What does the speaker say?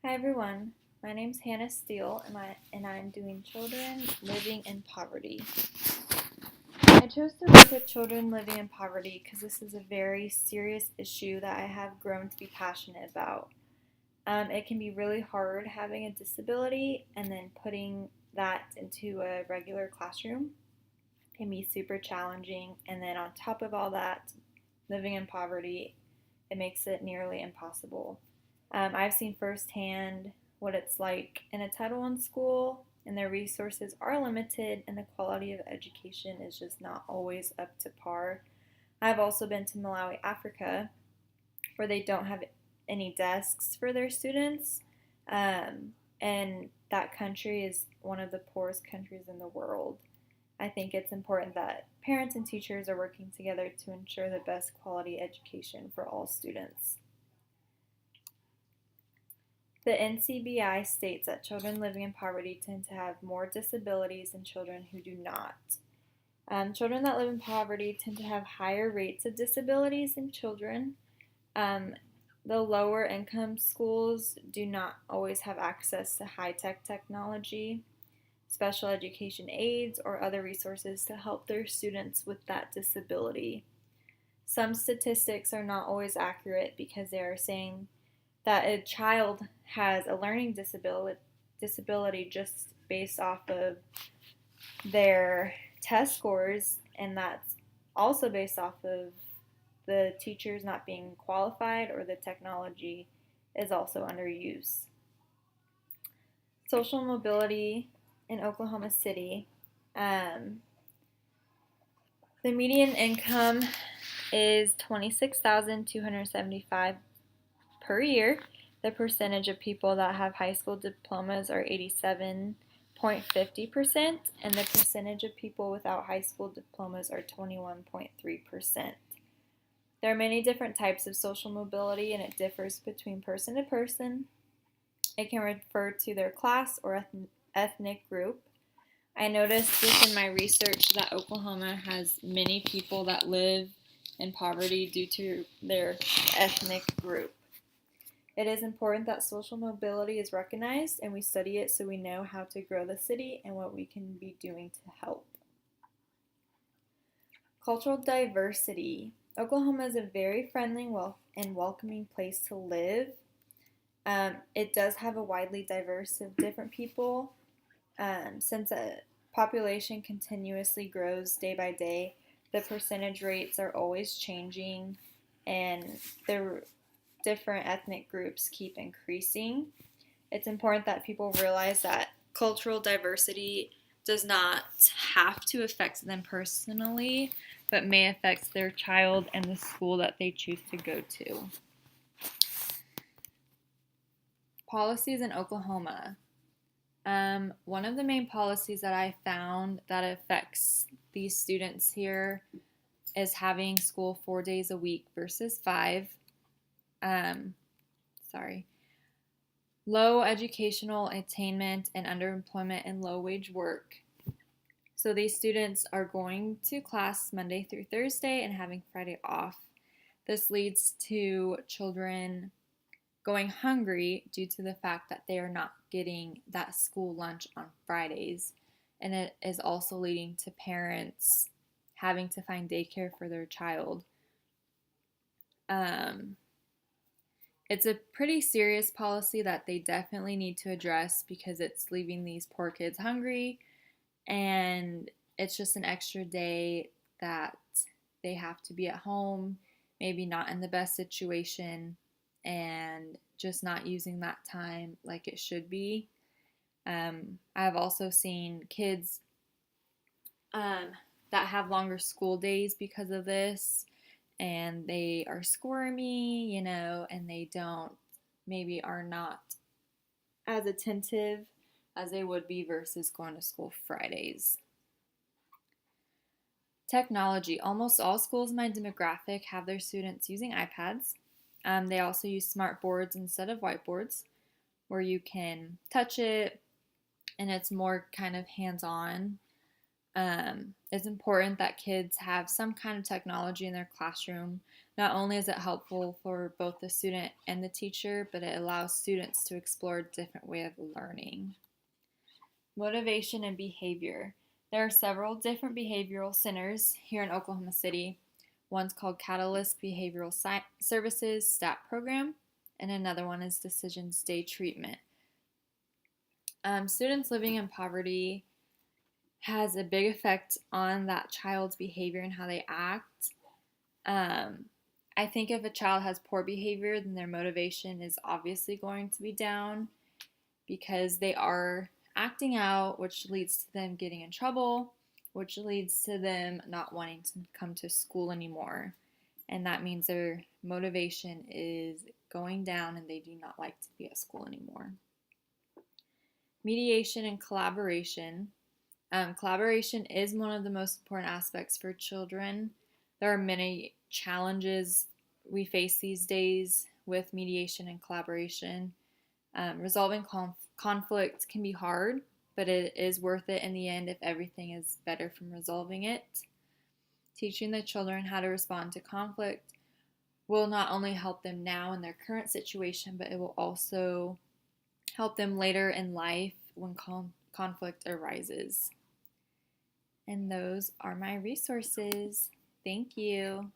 Hi everyone, my name's Hannah Steele and I'm doing Children Living in Poverty. I chose to work with children living in poverty because this is a very serious issue that I have grown to be passionate about. It can be really hard having a disability and then putting that into a regular classroom can be super challenging, and then on top of all that, living in poverty, it makes it nearly impossible. I've seen firsthand what it's like in a Title I school, and their resources are limited, and the quality of education is just not always up to par. I've also been to Malawi, Africa, where they don't have any desks for their students, and that country is one of the poorest countries in the world. I think it's important that parents and teachers are working together to ensure the best quality education for all students. The NCBI states that children living in poverty tend to have more disabilities than children who do not. Children that live in poverty tend to have higher rates of disabilities than children. Um, the lower income schools do not always have access to high tech technology, special education aids, or other resources to help their students with that disability. Some statistics are not always accurate because they are saying that a child has a learning disability just based off of their test scores, and that's also based off of the teachers not being qualified or the technology is also under use. Social mobility in Oklahoma City. Um, the median income is $26,275 per year. The percentage of people that have high school diplomas are 87.50%, and the percentage of people without high school diplomas are 21.3%. There are many different types of social mobility, and it differs between person to person. It can refer to their class or ethnic group. I noticed within my research that Oklahoma has many people that live in poverty due to their ethnic group. It is important that social mobility is recognized and we study it so we know how to grow the city and what we can be doing to help. Cultural diversity. Oklahoma is a very friendly and welcoming place to live. It does have a widely diverse of different people. Since a population continuously grows day by day, the percentage rates are always changing, and the different ethnic groups keep increasing. It's important that people realize that cultural diversity does not have to affect them personally, but may affect their child and the school that they choose to go to. Policies in Oklahoma. One of the main policies that I found that affects these students here is having school 4 days a week versus 5. Um, sorry. Low educational attainment and underemployment and low wage work. So these students are going to class Monday through Thursday and having Friday off. This leads to children going hungry due to the fact that they are not getting that school lunch on Fridays. And it is also leading to parents having to find daycare for their child. It's a pretty serious policy that they definitely need to address because it's leaving these poor kids hungry, and it's just an extra day that they have to be at home, maybe not in the best situation, and just not using that time like it should be. I've also seen kids that have longer school days because of this, and they are squirmy, and they maybe are not as attentive as they would be versus going to school Fridays. Technology. Almost all schools in my demographic have their students using iPads. They also use smart boards instead of whiteboards, where you can touch it and it's more kind of hands-on. It's important that kids have some kind of technology in their classroom. Not only is it helpful for both the student and the teacher, but it allows students to explore a different way of learning. Motivation and behavior. There are several different behavioral centers here in Oklahoma City. One's called Catalyst Behavioral Services STAT program, and another one is Decisions Day Treatment. Students living in poverty has a big effect on that child's behavior and how they act. I think if a child has poor behavior, then their motivation is obviously going to be down because they are acting out, which leads to them getting in trouble, which leads to them not wanting to come to school anymore. And that means their motivation is going down and they do not like to be at school anymore. Mediation and collaboration. Collaboration is one of the most important aspects for children. There are many challenges we face these days with mediation and collaboration. Resolving conflict can be hard, but it is worth it in the end if everything is better from resolving it. Teaching the children how to respond to conflict will not only help them now in their current situation, but it will also help them later in life when conflict arises. And those are my resources. Thank you.